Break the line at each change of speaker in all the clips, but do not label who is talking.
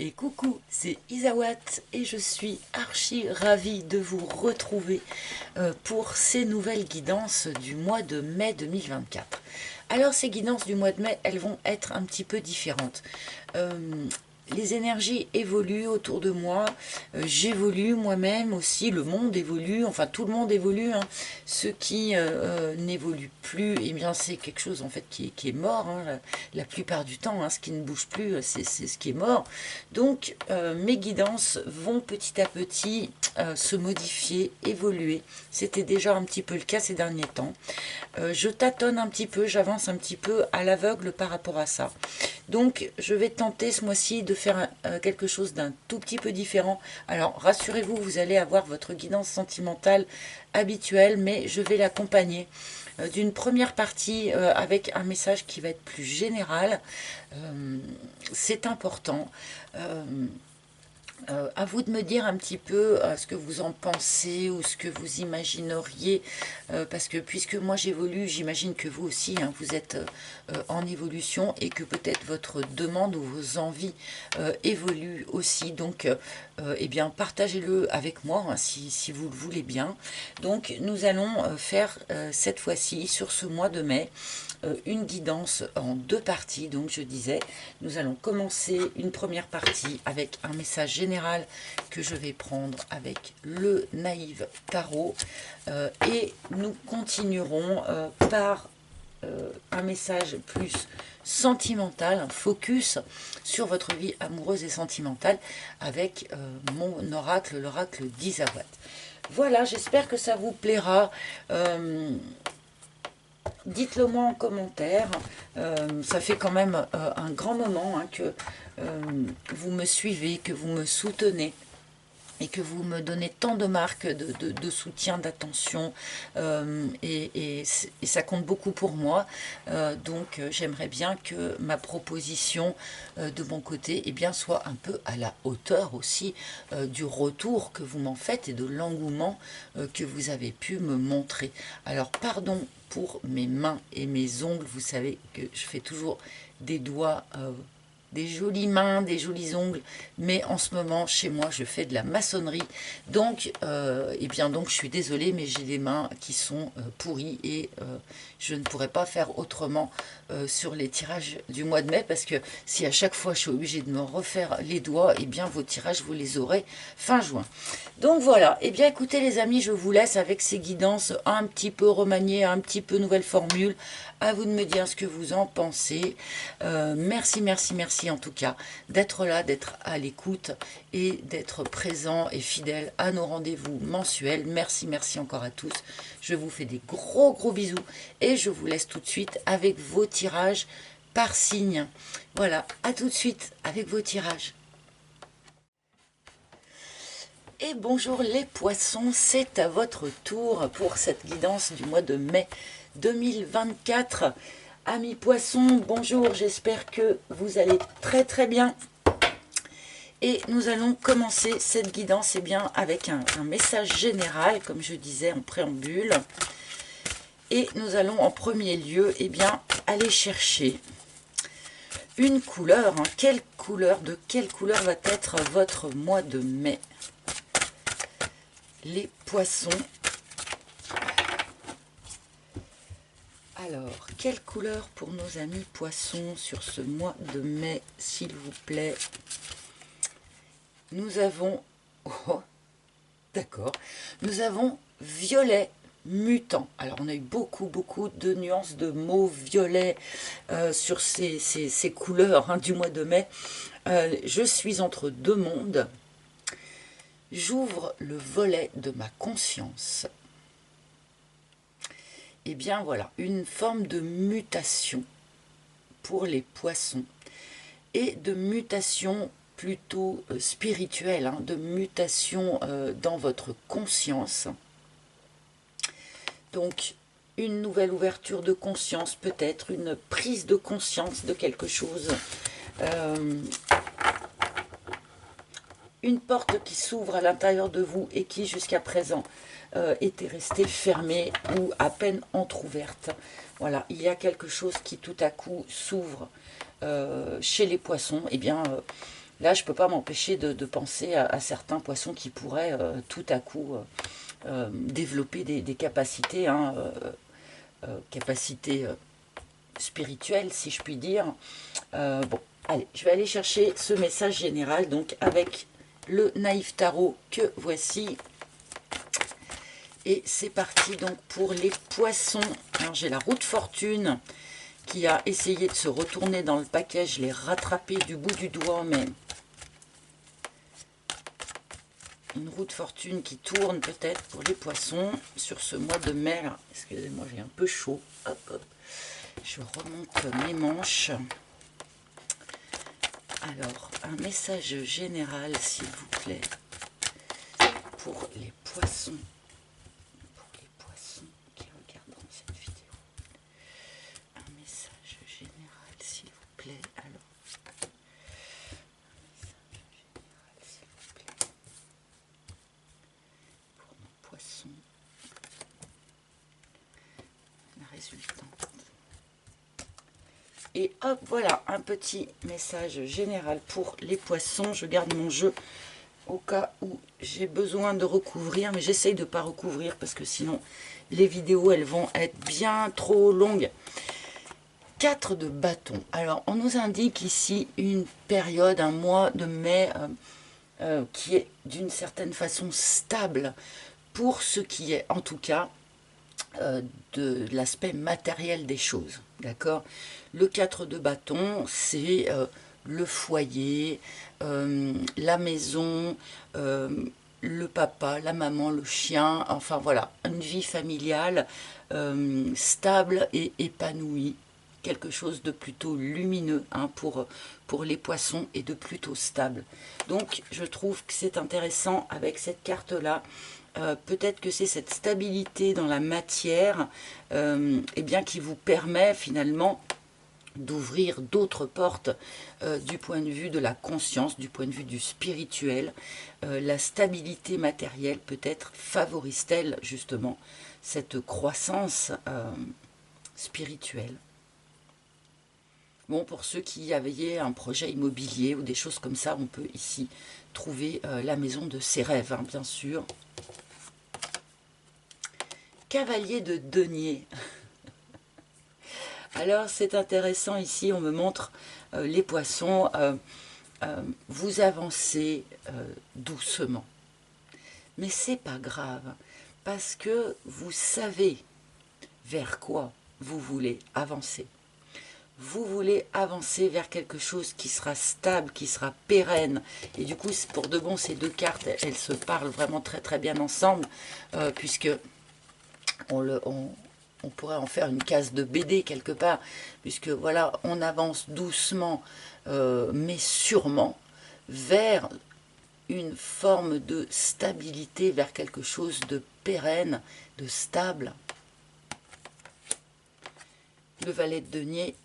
Et coucou, c'est Isawat et je suis archi ravie de vous retrouver pour ces nouvelles guidances du mois de mai 2024. Alors ces guidances du mois de mai, elles vont être un petit peu différentes. Euh, les énergies évoluent autour de moi, j'évolue moi-même aussi, le monde évolue, enfin tout le monde évolue. Hein. Ce qui n'évolue plus, eh bien c'est quelque chose en fait qui est mort, hein, la plupart du temps. Hein, ce qui ne bouge plus, c'est ce qui est mort. Donc mes guidances vont petit à petit se modifier, évoluer. C'était déjà un petit peu le cas ces derniers temps. Je tâtonne un petit peu, j'avance un petit peu à l'aveugle par rapport à ça. Donc je vais tenter ce mois-ci de faire quelque chose d'un tout petit peu différent. Alors rassurez-vous, vous allez avoir votre guidance sentimentale habituelle, mais je vais l'accompagner d'une première partie avec un message qui va être plus général. C'est important. Euh, à vous de me dire un petit peu ce que vous en pensez ou ce que vous imagineriez, parce que puisque moi j'évolue, j'imagine que vous aussi, hein, vous êtes en évolution et que peut-être votre demande ou vos envies évoluent aussi. Donc, eh bien, partagez-le avec moi hein, si vous le voulez bien. Donc, nous allons faire cette fois-ci, sur ce mois de mai, une guidance en deux parties. Donc je disais, nous allons commencer une première partie avec un message général que je vais prendre avec le Naïve Tarot et nous continuerons par un message plus sentimental, un focus sur votre vie amoureuse et sentimentale avec mon oracle, l'oracle d'Isawat. Voilà, j'espère que ça vous plaira. Dites-le moi en commentaire. Ça fait quand même un grand moment hein, que vous me suivez, que vous me soutenez et que vous me donnez tant de marques de soutien, d'attention, et ça compte beaucoup pour moi. Donc j'aimerais bien que ma proposition de mon côté eh bien, soit un peu à la hauteur aussi du retour que vous m'en faites et de l'engouement que vous avez pu me montrer. Alors pardon pour mes mains et mes ongles, vous savez que je fais toujours des doigts des jolies mains, des jolis ongles, mais en ce moment, chez moi, je fais de la maçonnerie. Donc, eh bien, donc je suis désolée, mais j'ai des mains qui sont pourries et je ne pourrais pas faire autrement sur les tirages du mois de mai, parce que si à chaque fois je suis obligée de me refaire les doigts, eh bien, vos tirages, vous les aurez fin juin. Donc voilà, eh bien, écoutez les amis, je vous laisse avec ces guidances un petit peu remaniées, un petit peu nouvelle formule. À vous de me dire ce que vous en pensez. Merci, merci, merci en tout cas d'être là, d'être à l'écoute et d'être présent et fidèle à nos rendez-vous mensuels. Merci, merci encore à tous. Je vous fais des gros, gros bisous et je vous laisse tout de suite avec vos tirages par signe. Voilà, à tout de suite avec vos tirages. Et bonjour les poissons, c'est à votre tour pour cette guidance du mois de mai 2024. Amis poissons, bonjour, j'espère que vous allez très très bien. Et nous allons commencer cette guidance eh bien, avec un message général, comme je disais en préambule. Et nous allons en premier lieu eh bien, aller chercher une couleur. Hein. De quelle couleur va être votre mois de mai? Les poissons. Alors, quelle couleur pour nos amis poissons sur ce mois de mai, s'il vous plaît? Nous avons... Oh, d'accord. Nous avons violet mutant. Alors, on a eu beaucoup de nuances de mauve, violet sur ces couleurs hein, du mois de mai. Je suis entre deux mondes. J'ouvre le volet de ma conscience. Eh bien voilà, une forme de mutation pour les poissons et de mutation plutôt spirituelle, hein, de mutation dans votre conscience. Donc une nouvelle ouverture de conscience, peut-être une prise de conscience de quelque chose. Une porte qui s'ouvre à l'intérieur de vous et qui jusqu'à présent était restée fermée ou à peine entrouverte. Voilà, il y a quelque chose qui tout à coup s'ouvre chez les poissons. Eh bien, là, je ne peux pas m'empêcher de penser à certains poissons qui pourraient tout à coup développer des capacités, hein, capacités spirituelles, si je puis dire. Bon, allez, je vais aller chercher ce message général, donc avec le Naïf Tarot que voici. Et c'est parti donc pour les poissons. Alors j'ai la roue de fortune qui a essayé de se retourner dans le paquet. Je l'ai rattrapé du bout du doigt, mais une roue de fortune qui tourne peut-être pour les poissons sur ce mois de mai. Excusez-moi, j'ai un peu chaud. Hop, hop. Je remonte mes manches. Alors, un message général, s'il vous plaît, pour les poissons. Pour les poissons qui regarderont cette vidéo. Un message général, s'il vous plaît. Alors, un message général, s'il vous plaît. Pour nos poissons. La résultante. Et hop, voilà, un petit message général pour les poissons. Je garde mon jeu au cas où j'ai besoin de recouvrir, mais j'essaye de ne pas recouvrir parce que sinon les vidéos, elles vont être bien trop longues. 4 de bâton. Alors, on nous indique ici une période, un mois de mai, qui est d'une certaine façon stable pour ce qui est, en tout cas, de l'aspect matériel des choses, d'accord. Le 4 de bâton, c'est le foyer, la maison, le papa, la maman, le chien, enfin voilà, une vie familiale stable et épanouie, quelque chose de plutôt lumineux, hein, pour les poissons, et de plutôt stable. Donc je trouve que c'est intéressant avec cette carte là. Peut-être que c'est cette stabilité dans la matière eh bien, qui vous permet finalement d'ouvrir d'autres portes du point de vue de la conscience, du point de vue du spirituel. La stabilité matérielle peut-être favorise-t-elle justement cette croissance spirituelle. Bon, pour ceux qui avaient un projet immobilier ou des choses comme ça, on peut ici trouver la maison de ses rêves, hein, bien sûr. Cavalier de denier. Alors c'est intéressant, ici on me montre les poissons, vous avancez doucement. Mais c'est pas grave, parce que vous savez vers quoi vous voulez avancer. Vous voulez avancer vers quelque chose qui sera stable, qui sera pérenne. Et du coup, pour de bon, ces deux cartes, elles se parlent vraiment très très bien ensemble, puisque on pourrait en faire une case de BD quelque part, puisque voilà, on avance doucement, mais sûrement, vers une forme de stabilité, vers quelque chose de pérenne, de stable. Le valet de denier,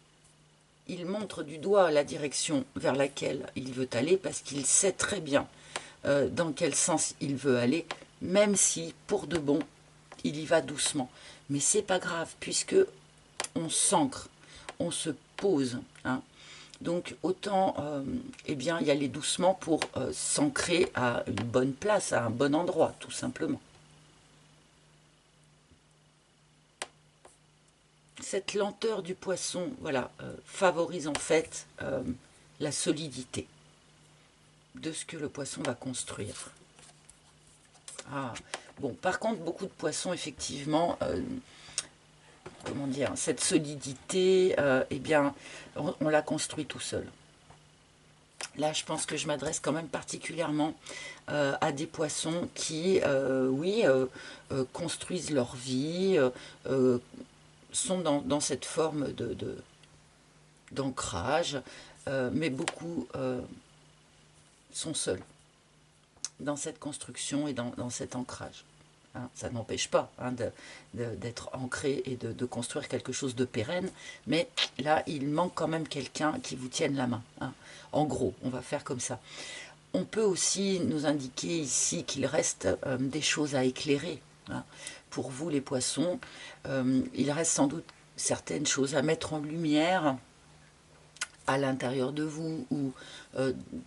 il montre du doigt la direction vers laquelle il veut aller, parce qu'il sait très bien dans quel sens il veut aller, même si, pour de bon, il y va doucement. Mais c'est pas grave, puisque on s'ancre, on se pose, hein. Donc autant eh bien, y aller doucement pour s'ancrer à une bonne place, à un bon endroit, tout simplement. Cette lenteur du poisson, voilà, favorise en fait la solidité de ce que le poisson va construire. Ah, bon, par contre, beaucoup de poissons, effectivement, comment dire, cette solidité, eh bien, on la construit tout seul. Là, je pense que je m'adresse quand même particulièrement à des poissons qui, oui, construisent leur vie, sont dans cette forme d'ancrage, mais beaucoup sont seuls dans cette construction et dans cet ancrage. Hein, ça n'empêche pas, hein, d'être ancré et de construire quelque chose de pérenne, mais là, il manque quand même quelqu'un qui vous tienne la main. Hein. En gros, on va faire comme ça. On peut aussi nous indiquer ici qu'il reste des choses à éclairer. Hein. Pour vous, les poissons, il reste sans doute certaines choses à mettre en lumière, à l'intérieur de vous ou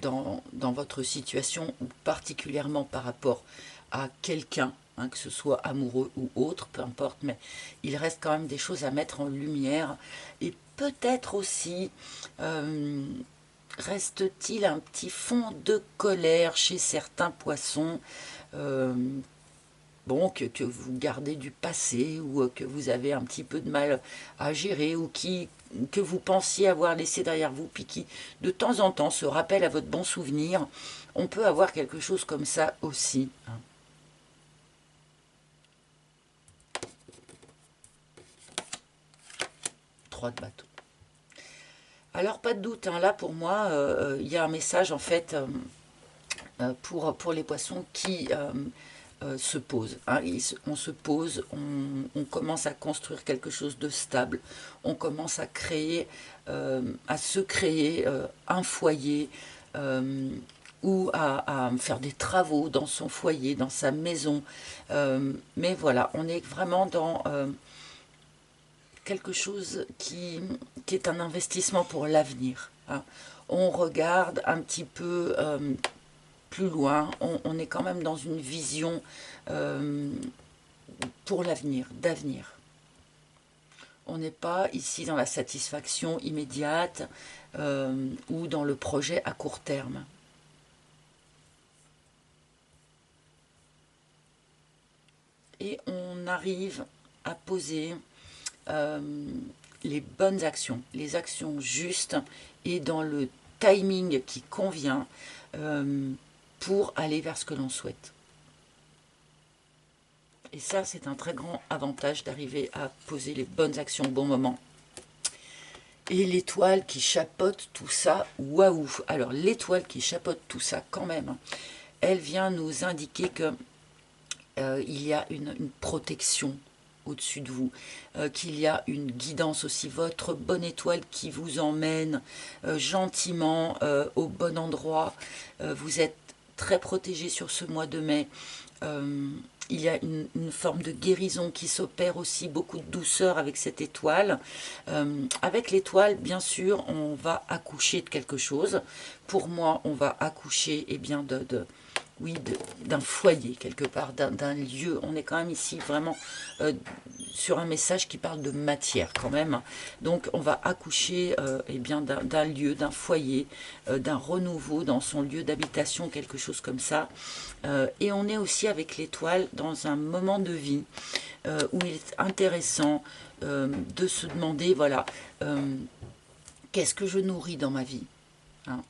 dans votre situation, ou particulièrement par rapport à quelqu'un, hein, que ce soit amoureux ou autre, peu importe, mais il reste quand même des choses à mettre en lumière. Et peut-être aussi reste-t-il un petit fond de colère chez certains poissons, bon, que vous gardez du passé ou que vous avez un petit peu de mal à gérer ou que vous pensiez avoir laissé derrière vous, puis qui de temps en temps se rappelle à votre bon souvenir. On peut avoir quelque chose comme ça aussi, hein. 3 de bateau. Alors pas de doute, hein, là pour moi, il y a un message en fait pour les poissons qui se posent, hein. On se pose, on commence à construire quelque chose de stable, on commence à créer, à se créer un foyer, ou à faire des travaux dans son foyer, dans sa maison. Mais voilà, on est vraiment dans quelque chose qui est un investissement pour l'avenir, hein. On regarde un petit peu plus loin, on est quand même dans une vision pour l'avenir, d'avenir. On n'est pas ici dans la satisfaction immédiate ou dans le projet à court terme. Et on arrive à poser les bonnes actions, les actions justes et dans le timing qui convient pour aller vers ce que l'on souhaite. Et ça, c'est un très grand avantage d'arriver à poser les bonnes actions au bon moment. Et l'étoile qui chapeaute tout ça, waouh! Alors l'étoile qui chapeaute tout ça quand même, elle vient nous indiquer que il y a une protection au-dessus de vous, qu'il y a une guidance aussi, votre bonne étoile qui vous emmène gentiment au bon endroit. Vous êtes très protégé sur ce mois de mai. Il y a une forme de guérison qui s'opère aussi, beaucoup de douceur avec cette étoile. Avec l'étoile, bien sûr, on va accoucher de quelque chose. Pour moi, on va accoucher bien oui, d'un foyer quelque part, d'un lieu. On est quand même ici vraiment sur un message qui parle de matière quand même. Donc on va accoucher bien d'un lieu, d'un foyer, d'un renouveau dans son lieu d'habitation, quelque chose comme ça. Et on est aussi avec l'étoile dans un moment de vie où il est intéressant de se demander, voilà, qu'est-ce que je nourris dans ma vie, hein,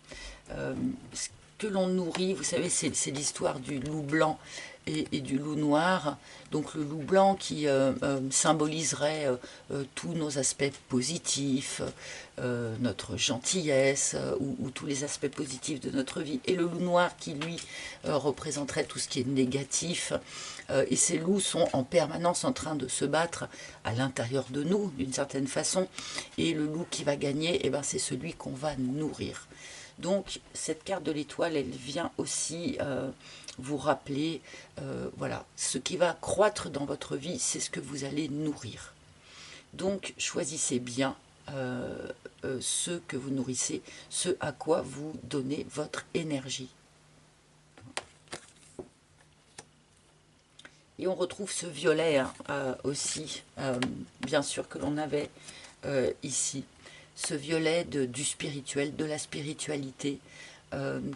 ce que l'on nourrit, vous savez, c'est l'histoire du loup blanc et du loup noir. Donc le loup blanc qui symboliserait tous nos aspects positifs, notre gentillesse ou tous les aspects positifs de notre vie. Et le loup noir qui, lui, représenterait tout ce qui est négatif. Et ces loups sont en permanence en train de se battre à l'intérieur de nous, d'une certaine façon. Et le loup qui va gagner, c'est celui qu'on va nourrir. Donc cette carte de l'étoile, elle vient aussi vous rappeler, voilà, ce qui va croître dans votre vie, c'est ce que vous allez nourrir. Donc choisissez bien ce que vous nourrissez, ce à quoi vous donnez votre énergie. Et on retrouve ce violet aussi, bien sûr, que l'on avait ici. Ce violet du spirituel, de la spiritualité,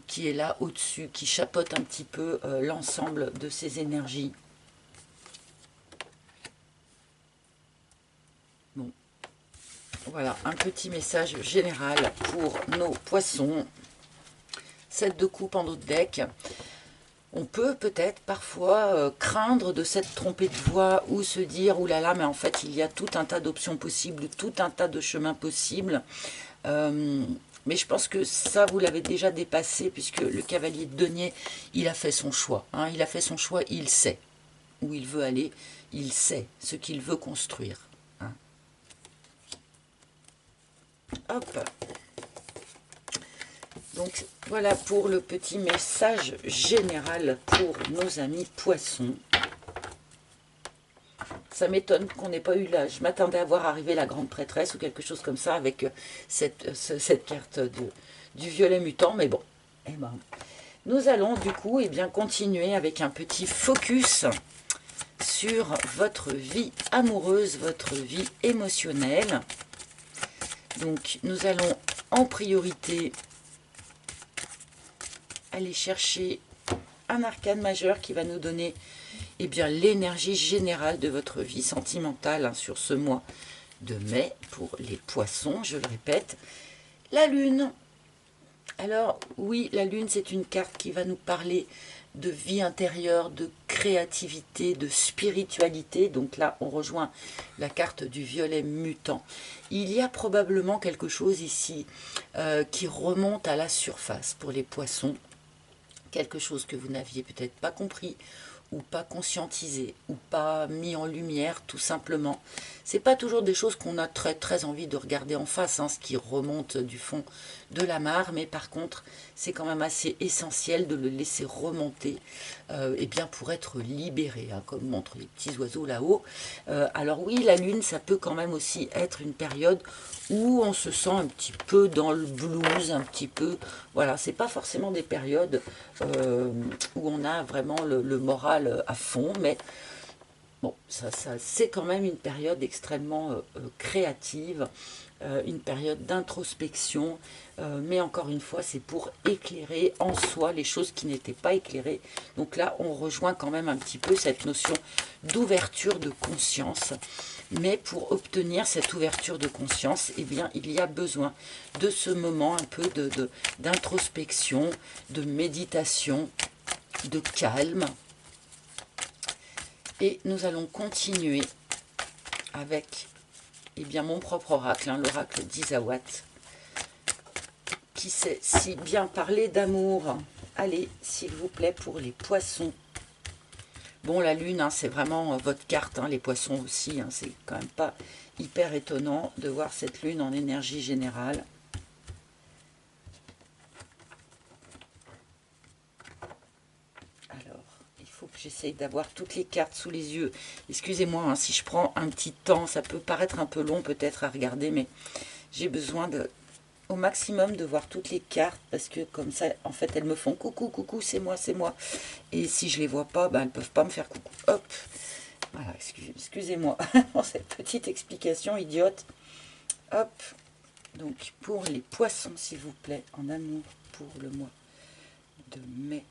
qui est là au-dessus, qui chapeaute un petit peu l'ensemble de ces énergies. Bon, voilà, un petit message général pour nos poissons. 7 de coupe en dos de deck. On peut peut-être parfois craindre de s'être trompé de voie ou se dire « Ouh là là, mais en fait, il y a tout un tas d'options possibles, tout un tas de chemins possibles. » Mais je pense que ça, vous l'avez déjà dépassé puisque le cavalier de denier, il a fait son choix, hein. Il a fait son choix, il sait où il veut aller, il sait ce qu'il veut construire, hein. Hop. Donc voilà pour le petit message général pour nos amis poissons. ça m'étonne qu'on n'ait pas eu là. Je m'attendais à voir arriver la grande prêtresse ou quelque chose comme ça avec cette carte du violet mutant, mais bon. Eh ben, nous allons du coup bien, continuer avec un petit focus sur votre vie amoureuse, votre vie émotionnelle. Donc nous allons en priorité aller chercher un arcane majeur qui va nous donner bien l'énergie générale de votre vie sentimentale hein, sur ce mois de mai pour les poissons, je le répète. La lune. Alors oui, la lune c'est une carte qui va nous parler de vie intérieure, de créativité, de spiritualité. Donc là, on rejoint la carte du violet mutant. Il y a probablement quelque chose ici qui remonte à la surface pour les poissons. Quelque chose que vous n'aviez peut-être pas compris, ou pas conscientisé, ou pas mis en lumière, tout simplement. C'est pas toujours des choses qu'on a très envie de regarder en face, hein, ce qui remonte du fond de la mare, mais par contre, c'est quand même assez essentiel de le laisser remonter, et bien pour être libéré, hein, comme montrent les petits oiseaux là-haut. Alors oui, la lune, ça peut quand même aussi être une période où on se sent un petit peu dans le blues, un petit peu, voilà, c'est pas forcément des périodes où on a vraiment le moral à fond, mais bon, ça c'est quand même une période extrêmement créative, une période d'introspection, mais encore une fois, c'est pour éclairer en soi les choses qui n'étaient pas éclairées. Donc là, on rejoint quand même un petit peu cette notion d'ouverture de conscience. Mais pour obtenir cette ouverture de conscience, eh bien, il y a besoin de ce moment un peu d'introspection, de méditation, de calme. Et nous allons continuer avec bien, mon propre oracle, hein, l'oracle d'Isawat, qui sait si bien parler d'amour. Allez, s'il vous plaît, pour les poissons. Bon, la lune, hein, c'est vraiment votre carte, hein, les poissons aussi, hein, c'est quand même pas hyper étonnant de voir cette lune en énergie générale. Alors, il faut que j'essaye d'avoir toutes les cartes sous les yeux. Excusez-moi, hein, si je prends un petit temps, ça peut paraître un peu long peut-être à regarder, mais j'ai besoin au maximum de voir toutes les cartes, parce que comme ça, en fait, elles me font coucou, coucou, c'est moi, c'est moi. Et si je les vois pas, ben, elles ne peuvent pas me faire coucou. Hop, voilà, excusez-moi pour cette petite explication idiote. Hop, donc pour les poissons, s'il vous plaît, en amour pour le mois de mai.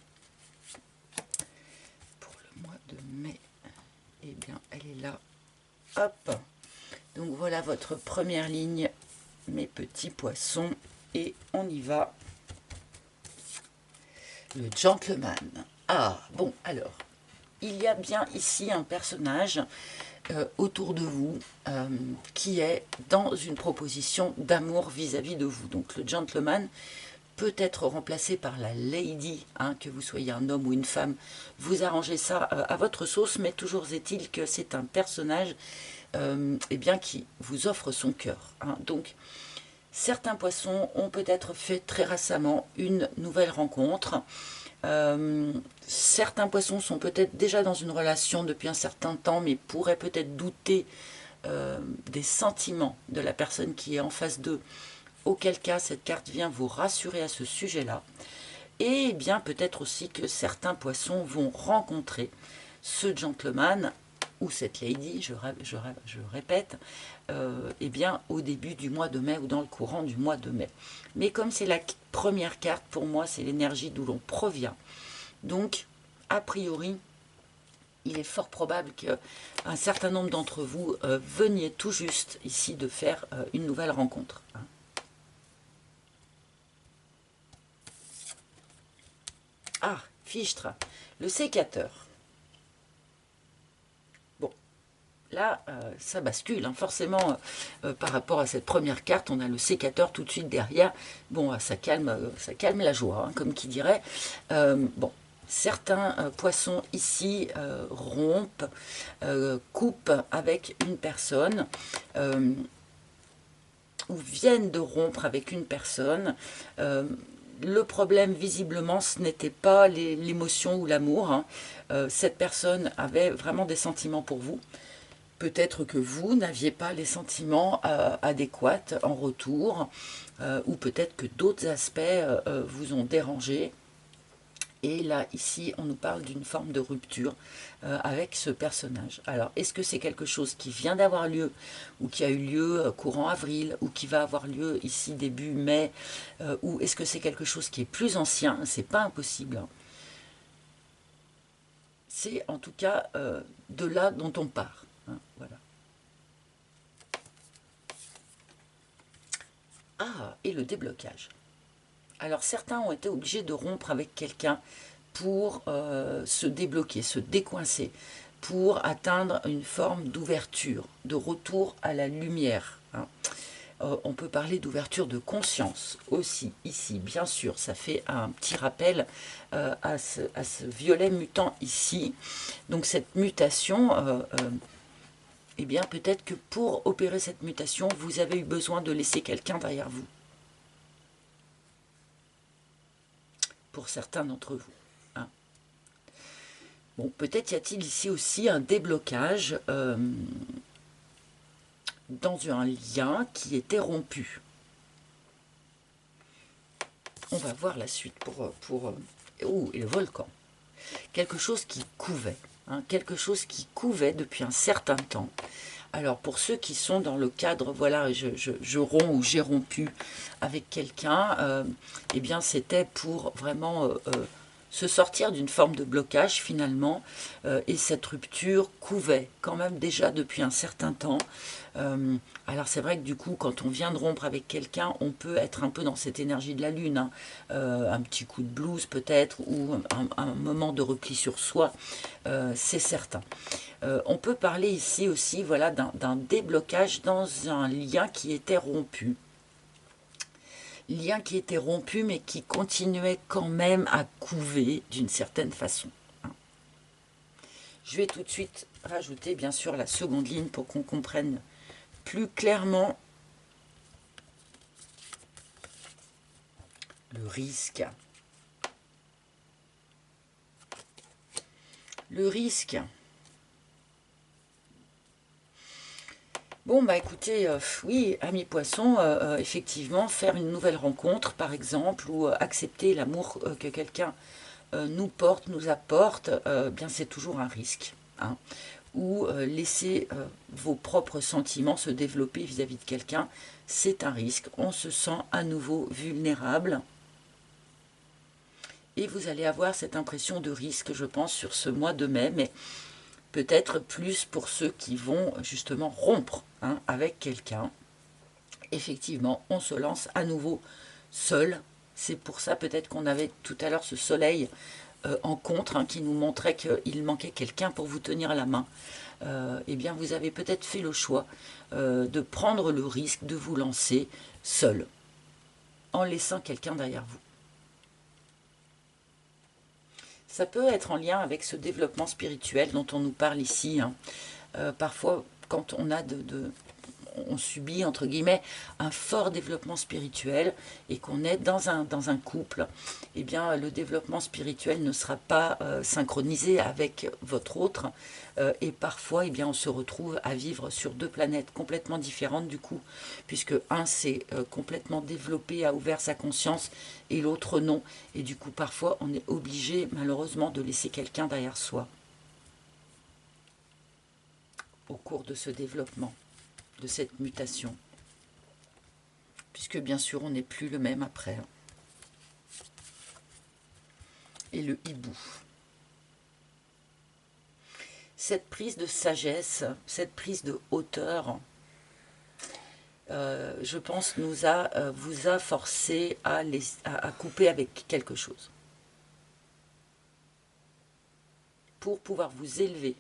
Pour le mois de mai, eh bien, elle est là. Hop, donc voilà votre première ligne, mes petits poissons, et on y va. Le gentleman. Ah, bon, alors, il y a bien ici un personnage autour de vous qui est dans une proposition d'amour vis-à-vis de vous. Donc le gentleman peut être remplacé par la lady, hein, que vous soyez un homme ou une femme. Vous arrangez ça à votre sauce, mais toujours est-il que c'est un personnage eh bien, qui vous offre son cœur. Hein. Donc, certains poissons ont peut-être fait très récemment une nouvelle rencontre. Certains poissons sont peut-être déjà dans une relation depuis un certain temps, mais pourraient peut-être douter des sentiments de la personne qui est en face d'eux. Auquel cas, cette carte vient vous rassurer à ce sujet-là. Et bien peut-être aussi que certains poissons vont rencontrer ce gentleman ou cette lady, je répète, eh bien, au début du mois de mai ou dans le courant du mois de mai. Mais comme c'est la première carte, pour moi, c'est l'énergie d'où l'on provient. Donc, a priori, il est fort probable qu'un certain nombre d'entre vous veniez tout juste ici de faire une nouvelle rencontre. Hein. Ah, fichtre, le sécateur. Là, ça bascule, hein. Forcément, par rapport à cette première carte, on a le sécateur tout de suite derrière. Bon, ça calme la joie, hein, comme qui dirait. Bon, certains poissons ici rompent, coupent avec une personne, ou viennent de rompre avec une personne. Le problème, visiblement, ce n'était pas l'émotion ou l'amour. Hein. Cette personne avait vraiment des sentiments pour vous. Peut-être que vous n'aviez pas les sentiments adéquats en retour, ou peut-être que d'autres aspects vous ont dérangé. Et là, ici, on nous parle d'une forme de rupture avec ce personnage. Alors, est-ce que c'est quelque chose qui vient d'avoir lieu, ou qui a eu lieu courant avril, ou qui va avoir lieu ici début mai, ou est-ce que c'est quelque chose qui est plus ancien? C'est pas impossible, hein. C'est en tout cas de là dont on part, hein, voilà. Ah, et le déblocage. Alors certains ont été obligés de rompre avec quelqu'un pour se débloquer, se décoincer, pour atteindre une forme d'ouverture, de retour à la lumière, hein. On peut parler d'ouverture de conscience aussi, ici, bien sûr, ça fait un petit rappel à ce violet mutant ici. Donc cette mutation, eh bien peut-être que pour opérer cette mutation, vous avez eu besoin de laisser quelqu'un derrière vous. Pour certains d'entre vous, hein. Bon, peut-être y a-t-il ici aussi un déblocage dans un lien qui était rompu. On va voir la suite oh, et le volcan. Quelque chose qui couvait, hein, quelque chose qui couvait depuis un certain temps. Alors pour ceux qui sont dans le cadre, voilà, je romps ou j'ai rompu avec quelqu'un, eh bien c'était pour vraiment se sortir d'une forme de blocage finalement, et cette rupture couvait quand même déjà depuis un certain temps. Alors c'est vrai que du coup quand on vient de rompre avec quelqu'un, on peut être un peu dans cette énergie de la lune, hein. Un petit coup de blues peut-être, ou un moment de repli sur soi, c'est certain. On peut parler ici aussi, voilà, d'un déblocage dans un lien qui était rompu. Lien qui était rompu mais qui continuait quand même à couver d'une certaine façon. Je vais tout de suite rajouter bien sûr la seconde ligne pour qu'on comprenne plus clairement le risque. Le risque. Bon, bah écoutez, oui, amis poissons, effectivement, faire une nouvelle rencontre, par exemple, ou accepter l'amour que quelqu'un nous porte, nous apporte, bien c'est toujours un risque, hein. Ou laisser vos propres sentiments se développer vis-à-vis de quelqu'un, c'est un risque. On se sent à nouveau vulnérable. Et vous allez avoir cette impression de risque, je pense, sur ce mois de mai, mais peut-être plus pour ceux qui vont justement rompre, hein, avec quelqu'un. Effectivement, on se lance à nouveau seul. C'est pour ça peut-être qu'on avait tout à l'heure ce soleil en contre, hein, qui nous montrait qu'il manquait quelqu'un pour vous tenir la main. Eh bien, vous avez peut-être fait le choix de prendre le risque de vous lancer seul, en laissant quelqu'un derrière vous. Ça peut être en lien avec ce développement spirituel dont on nous parle ici, hein. Parfois, quand on subit, entre guillemets, un fort développement spirituel et qu'on est dans un couple, eh bien, le développement spirituel ne sera pas synchronisé avec votre autre. Et parfois, eh bien, on se retrouve à vivre sur deux planètes complètement différentes du coup, puisque un s'est complètement développé, a ouvert sa conscience, et l'autre non. Et du coup, parfois, on est obligé, malheureusement, de laisser quelqu'un derrière soi au cours de ce développement, de cette mutation, puisque bien sûr on n'est plus le même après. Et le hibou, cette prise de sagesse, cette prise de hauteur, je pense vous a forcé à couper avec quelque chose pour pouvoir vous élever.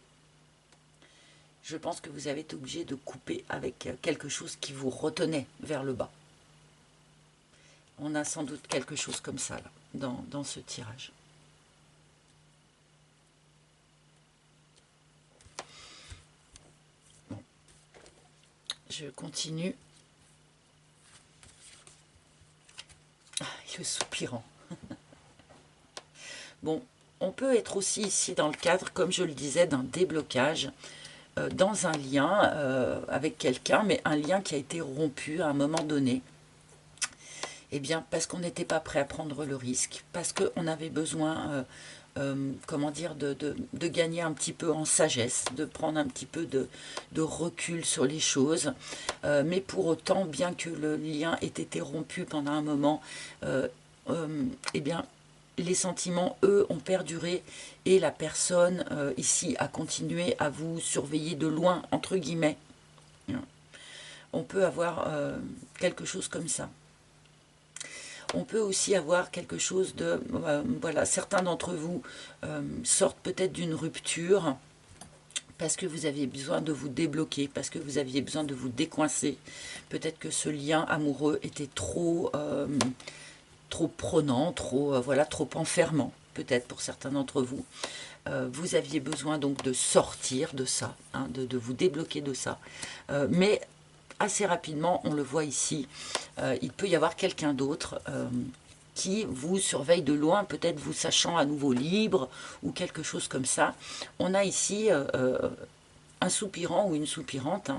Je pense que vous avez été obligé de couper avec quelque chose qui vous retenait vers le bas. On a sans doute quelque chose comme ça là, dans ce tirage. Bon. Je continue. Ah, le soupirant. Bon, on peut être aussi ici dans le cadre, comme je le disais, d'un déblocage dans un lien avec quelqu'un, mais un lien qui a été rompu à un moment donné. Eh bien, parce qu'on n'était pas prêt à prendre le risque, parce qu'on avait besoin, comment dire, de gagner un petit peu en sagesse, de prendre un petit peu de recul sur les choses. Mais pour autant, bien que le lien ait été rompu pendant un moment, eh bien, les sentiments, eux, ont perduré et la personne, ici, a continué à vous surveiller de loin, entre guillemets. On peut avoir quelque chose comme ça. On peut aussi avoir quelque chose de... voilà, certains d'entre vous sortent peut-être d'une rupture parce que vous aviez besoin de vous débloquer, parce que vous aviez besoin de vous décoincer. Peut-être que ce lien amoureux était trop, trop prenant, trop, voilà, trop enfermant, peut-être pour certains d'entre vous. Vous aviez besoin donc de sortir de ça, hein, de vous débloquer de ça. Mais assez rapidement, on le voit ici, il peut y avoir quelqu'un d'autre qui vous surveille de loin, peut-être vous sachant à nouveau libre ou quelque chose comme ça. On a ici un soupirant ou une soupirante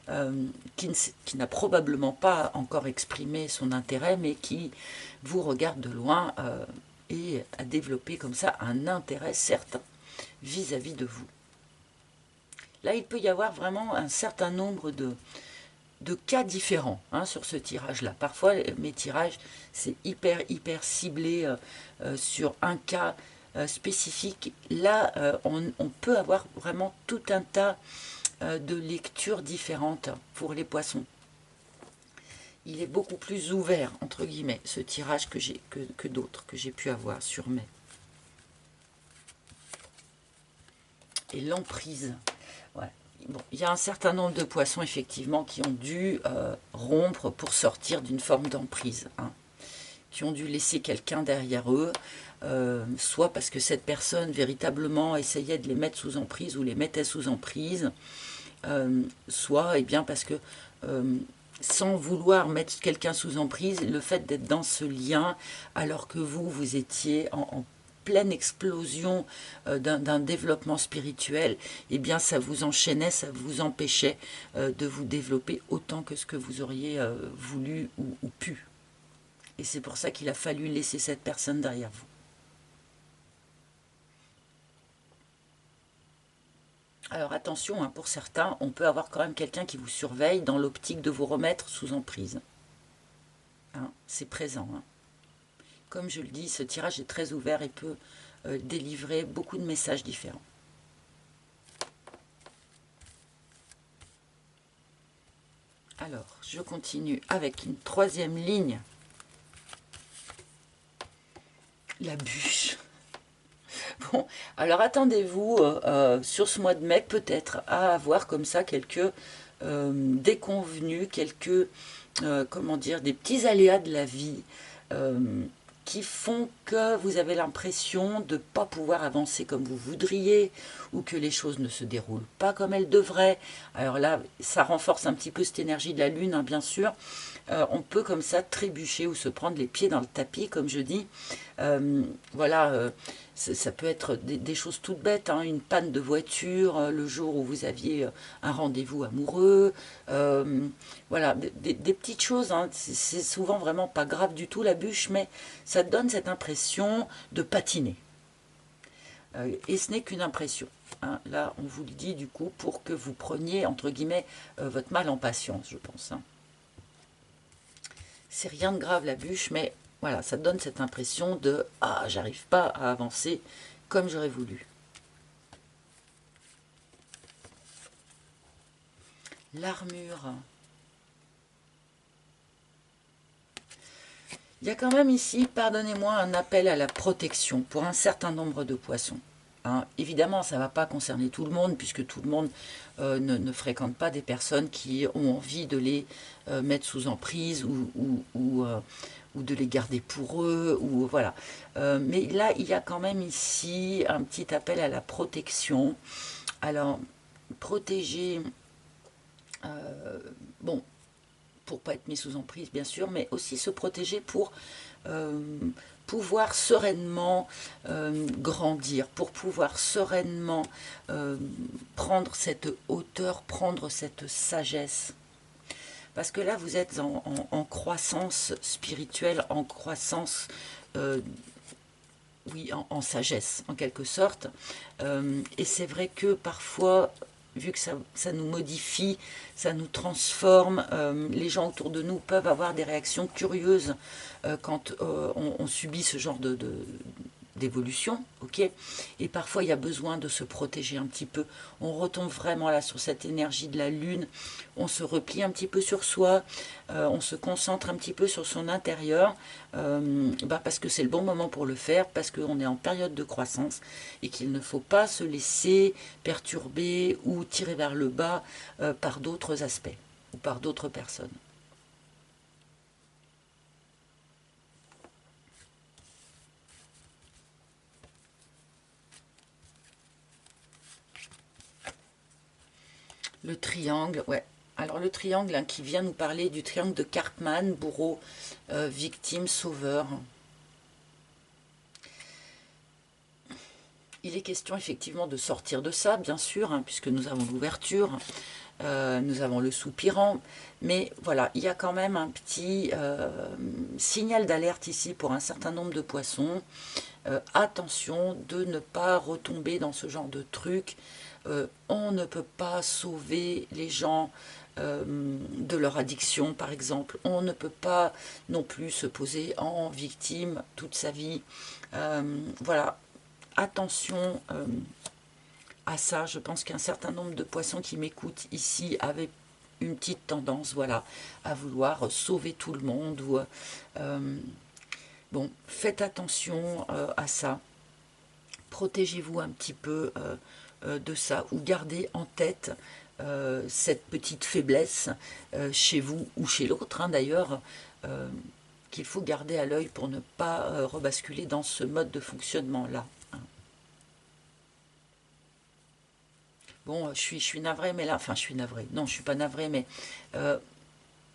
hein, qui n'a probablement pas encore exprimé son intérêt, mais qui vous regarde de loin et a développé comme ça un intérêt certain vis-à-vis de vous. Là, il peut y avoir vraiment un certain nombre de cas différents hein, sur ce tirage-là. Parfois, mes tirages, c'est hyper ciblé sur un cas spécifique. Là, on peut avoir vraiment tout un tas de lectures différentes pour les poissons. Il est beaucoup plus ouvert, entre guillemets, ce tirage que d'autres que j'ai pu avoir sur mai. Et l'emprise. Ouais. Bon, il y a un certain nombre de poissons, effectivement, qui ont dû rompre pour sortir d'une forme d'emprise. Hein, qui ont dû laisser quelqu'un derrière eux, soit parce que cette personne, véritablement, essayait de les mettre sous emprise ou les mettait sous emprise, soit eh bien, parce que, sans vouloir mettre quelqu'un sous emprise, le fait d'être dans ce lien, alors que vous étiez en pleine explosion d'un développement spirituel, eh bien ça vous enchaînait, ça vous empêchait de vous développer autant que ce que vous auriez voulu ou pu. Et c'est pour ça qu'il a fallu laisser cette personne derrière vous. Alors attention, hein, pour certains, on peut avoir quand même quelqu'un qui vous surveille dans l'optique de vous remettre sous emprise. Hein, c'est présent. Hein. Comme je le dis, ce tirage est très ouvert et peut délivrer beaucoup de messages différents. Alors, je continue avec une troisième ligne. La bûche. Bon, alors attendez-vous sur ce mois de mai peut-être à avoir comme ça quelques déconvenus, quelques, comment dire, des petits aléas de la vie qui font que vous avez l'impression de ne pas pouvoir avancer comme vous voudriez ou que les choses ne se déroulent pas comme elles devraient. Alors là, ça renforce un petit peu cette énergie de la lune, hein, bien sûr. On peut comme ça trébucher ou se prendre les pieds dans le tapis, comme je dis. Voilà, ça peut être des choses toutes bêtes, hein, une panne de voiture le jour où vous aviez un rendez-vous amoureux. Voilà, des petites choses, hein, c'est souvent vraiment pas grave du tout la bûche, mais ça donne cette impression de patiner. Et ce n'est qu'une impression. Hein. Là, on vous le dit du coup pour que vous preniez, entre guillemets, votre mal en patience, je pense. Hein. C'est rien de grave la bûche, mais voilà, ça donne cette impression de « Ah, j'arrive pas à avancer comme j'aurais voulu ». L'armure. Il y a quand même ici, pardonnez-moi, un appel à la protection pour un certain nombre de poissons. Hein, évidemment, ça ne va pas concerner tout le monde, puisque tout le monde ne fréquente pas des personnes qui ont envie de les mettre sous emprise ou de les garder pour eux. Ou, voilà. Mais là, il y a quand même ici un petit appel à la protection. Alors, protéger... pour pas être mis sous emprise, bien sûr, mais aussi se protéger pour pouvoir sereinement grandir, pour pouvoir sereinement prendre cette hauteur, prendre cette sagesse. Parce que là, vous êtes en croissance spirituelle, en croissance, oui, en sagesse, en quelque sorte. Et c'est vrai que parfois, vu que ça nous modifie, ça nous transforme, les gens autour de nous peuvent avoir des réactions curieuses quand on subit ce genre d'évolution, ok. Et parfois il y a besoin de se protéger un petit peu. On retombe vraiment là sur cette énergie de la lune, on se replie un petit peu sur soi, on se concentre un petit peu sur son intérieur, parce que c'est le bon moment pour le faire, parce qu'on est en période de croissance et qu'il ne faut pas se laisser perturber ou tirer vers le bas par d'autres aspects ou par d'autres personnes. Le triangle, ouais. Alors le triangle hein, qui vient nous parler du triangle de Cartman, bourreau, victime, sauveur. Il est question effectivement de sortir de ça, bien sûr, hein, puisque nous avons l'ouverture, nous avons le soupirant, mais voilà, il y a quand même un petit signal d'alerte ici pour un certain nombre de poissons. Attention de ne pas retomber dans ce genre de truc. On ne peut pas sauver les gens de leur addiction, par exemple. On ne peut pas non plus se poser en victime toute sa vie. Voilà, attention à ça. Je pense qu'un certain nombre de poissons qui m'écoutent ici avaient une petite tendance, voilà, à vouloir sauver tout le monde. Ou, bon, faites attention à ça. Protégez-vous un petit peu de ça, ou gardez en tête cette petite faiblesse chez vous ou chez l'autre, hein, d'ailleurs, qu'il faut garder à l'œil pour ne pas rebasculer dans ce mode de fonctionnement-là. Bon, je suis navrée, mais là, enfin, je suis navrée. Non, je suis pas navrée, mais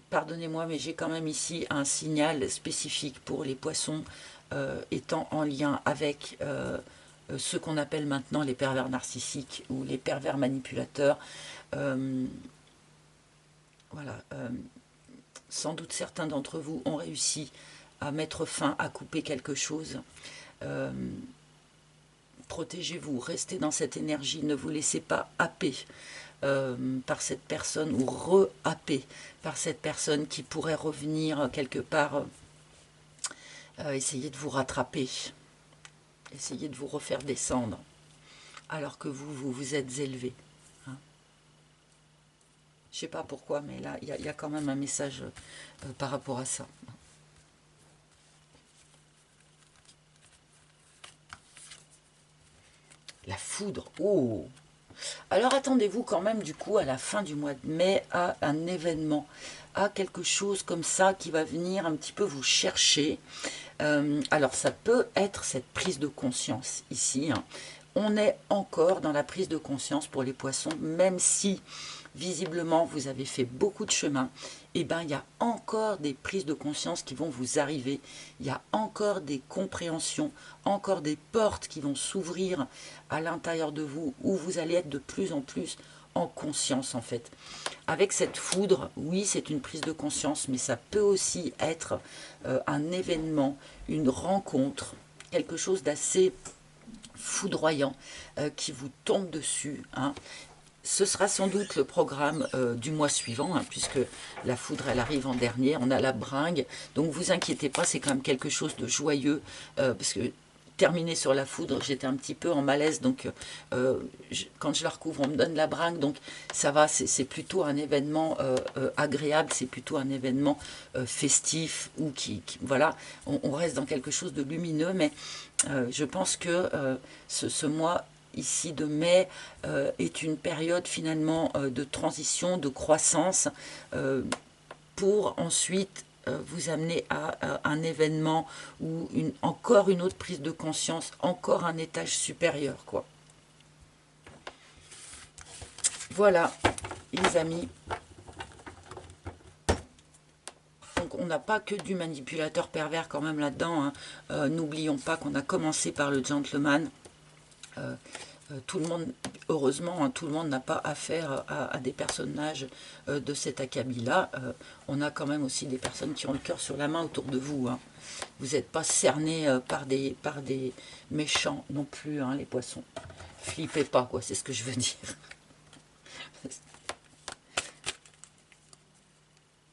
pardonnez-moi, mais j'ai quand même ici un signal spécifique pour les poissons étant en lien avec ce qu'on appelle maintenant les pervers narcissiques ou les pervers manipulateurs. Voilà. Sans doute certains d'entre vous ont réussi à mettre fin, à couper quelque chose. Protégez-vous, restez dans cette énergie, ne vous laissez pas happer par cette personne ou re-happer par cette personne qui pourrait revenir quelque part, essayer de vous rattraper, essayer de vous refaire descendre, alors que vous vous êtes élevé. Hein. Je ne sais pas pourquoi, mais là, il y a quand même un message par rapport à ça. La foudre, oh! Alors attendez-vous quand même du coup à la fin du mois de mai à un événement, à quelque chose comme ça qui va venir un petit peu vous chercher. Alors ça peut être cette prise de conscience ici. Hein. On est encore dans la prise de conscience pour les poissons, même si visiblement vous avez fait beaucoup de chemin, et ben il y a encore des prises de conscience qui vont vous arriver, il y a encore des compréhensions, encore des portes qui vont s'ouvrir à l'intérieur de vous, où vous allez être de plus en plus en conscience en fait. Avec cette foudre, oui c'est une prise de conscience, mais ça peut aussi être un événement, une rencontre, quelque chose d'assez foudroyant qui vous tombe dessus, hein. Ce sera sans doute le programme du mois suivant, hein, puisque la foudre, elle arrive en dernier. On a la bringue, donc vous inquiétez pas, c'est quand même quelque chose de joyeux, parce que terminé sur la foudre, j'étais un petit peu en malaise, donc quand je la recouvre, on me donne la bringue, donc ça va, c'est plutôt un événement agréable, c'est plutôt un événement festif, ou voilà, on reste dans quelque chose de lumineux, mais je pense que ce mois ici de mai est une période finalement de transition, de croissance pour ensuite vous amener à un événement ou encore une autre prise de conscience, encore un étage supérieur quoi. Voilà les amis. Donc n'a pas que du manipulateur pervers quand même là-dedans, hein. N'oublions pas qu'on a commencé par le gentleman. Tout le monde, heureusement, hein, tout le monde n'a pas affaire à des personnages de cet acabit-là. On a quand même aussi des personnes qui ont le cœur sur la main autour de vous, hein. Vous n'êtes pas cernés par des méchants non plus, hein, les poissons. Flippez pas, quoi, c'est ce que je veux dire.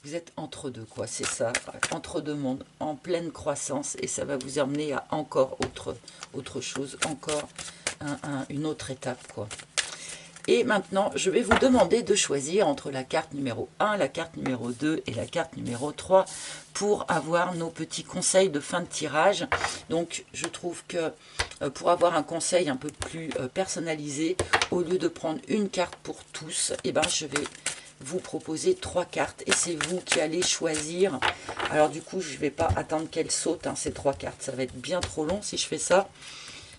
Vous êtes entre deux, quoi, c'est ça, entre deux mondes, en pleine croissance, et ça va vous emmener à encore autre chose, encore une autre étape, quoi. Et maintenant, je vais vous demander de choisir entre la carte numéro 1, la carte numéro 2 et la carte numéro 3 pour avoir nos petits conseils de fin de tirage. Donc, je trouve que pour avoir un conseil un peu plus personnalisé, au lieu de prendre une carte pour tous, eh ben, je vais vous proposer 3 cartes et c'est vous qui allez choisir. Alors du coup, je ne vais pas attendre qu'elles sautent, hein, ces 3 cartes. Ça va être bien trop long si je fais ça.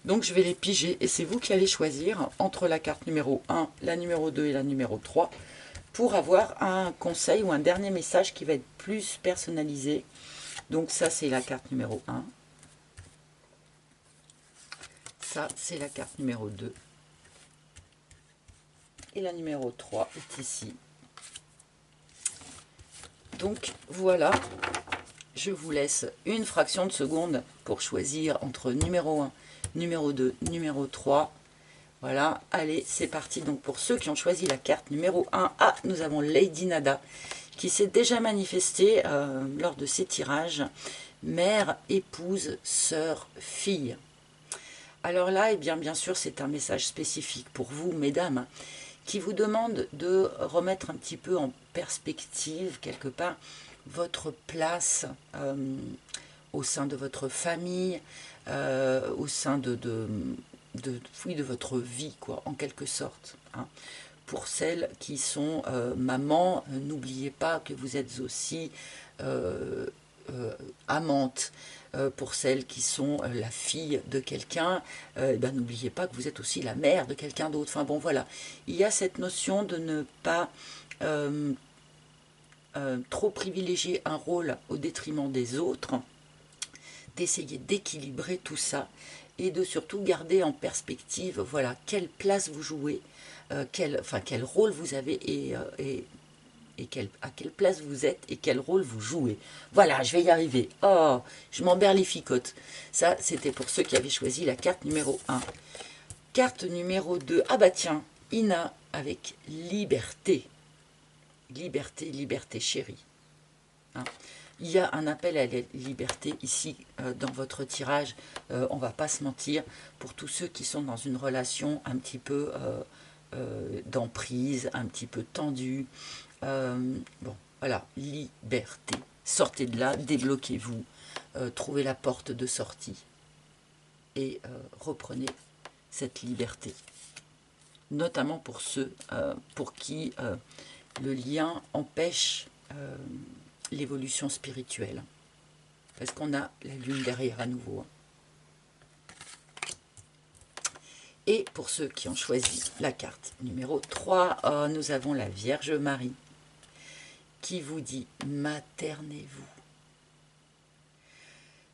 Donc je vais les piger et c'est vous qui allez choisir entre la carte numéro 1, la numéro 2 et la numéro 3 pour avoir un conseil ou un dernier message qui va être plus personnalisé. Donc ça c'est la carte numéro 1. Ça c'est la carte numéro 2. Et la numéro 3 est ici. Donc voilà, je vous laisse une fraction de seconde pour choisir entre numéro 1, numéro 2, numéro 3. Voilà, allez, c'est parti. Donc pour ceux qui ont choisi la carte numéro 1, nous avons Lady Nada qui s'est déjà manifestée lors de ces tirages. Mère, épouse, sœur, fille. Alors là, eh bien sûr, c'est un message spécifique pour vous, mesdames, qui vous demande de remettre un petit peu en perspective, quelque part, votre place au sein de votre famille, au sein de votre vie, quoi, en quelque sorte, hein. Pour celles qui sont mamans, n'oubliez pas que vous êtes aussi amante. Pour celles qui sont la fille de quelqu'un, n'oubliez pas que vous êtes aussi la mère de quelqu'un d'autre. Enfin bon, voilà. Il y a cette notion de ne pas trop privilégier un rôle au détriment des autres, d'essayer d'équilibrer tout ça et de surtout garder en perspective, voilà, quelle place vous jouez, quel rôle vous avez à quelle place vous êtes et quel rôle vous jouez. Voilà, je vais y arriver. Oh, je m'emberlificote. Ça, c'était pour ceux qui avaient choisi la carte numéro 1. Carte numéro 2. Ah bah tiens, Ina avec liberté. Liberté, liberté chérie. Hein. Il y a un appel à la liberté ici dans votre tirage. On ne va pas se mentir. Pour tous ceux qui sont dans une relation un petit peu d'emprise, un petit peu tendue, bon, voilà, liberté. Sortez de là, débloquez-vous, trouvez la porte de sortie et reprenez cette liberté. Notamment pour ceux pour qui le lien empêche l'évolution spirituelle. Parce qu'on a la lune derrière à nouveau. Et pour ceux qui ont choisi la carte numéro 3, nous avons la Vierge Marie qui vous dit « maternez-vous ».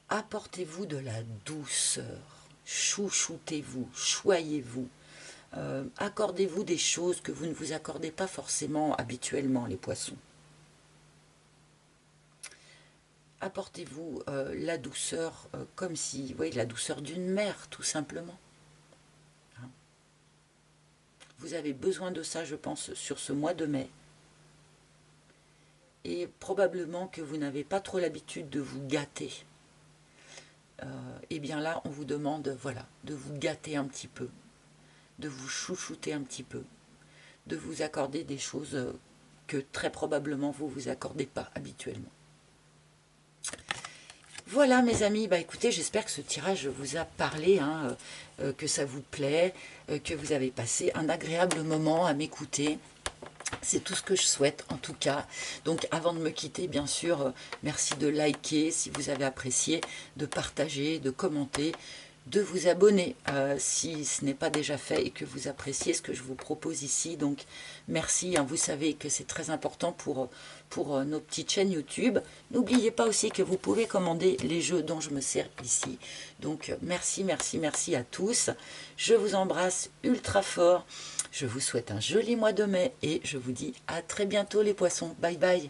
Apportez-vous de la douceur, chouchoutez-vous, choyez-vous, accordez-vous des choses que vous ne vous accordez pas forcément habituellement, les poissons. Apportez-vous la douceur comme si, vous voyez, la douceur d'une mère, tout simplement. Hein? Vous avez besoin de ça, je pense, sur ce mois de mai. Et probablement que vous n'avez pas trop l'habitude de vous gâter. Et bien là, on vous demande, voilà, de vous gâter un petit peu, de vous chouchouter un petit peu, de vous accorder des choses que très probablement vous ne vous accordez pas habituellement. Voilà mes amis, bah écoutez, j'espère que ce tirage vous a parlé, hein, que ça vous plaît, que vous avez passé un agréable moment à m'écouter. C'est tout ce que je souhaite en tout cas. Donc avant de me quitter, bien sûr, merci de liker si vous avez apprécié, de partager, de commenter. de vous abonner si ce n'est pas déjà fait et que vous appréciez ce que je vous propose ici. Donc merci, hein, vous savez que c'est très important pour nos petites chaînes YouTube. N'oubliez pas aussi que vous pouvez commander les jeux dont je me sers ici. Donc merci, merci, merci à tous. Je vous embrasse ultra fort. Je vous souhaite un joli mois de mai et je vous dis à très bientôt les poissons. Bye bye.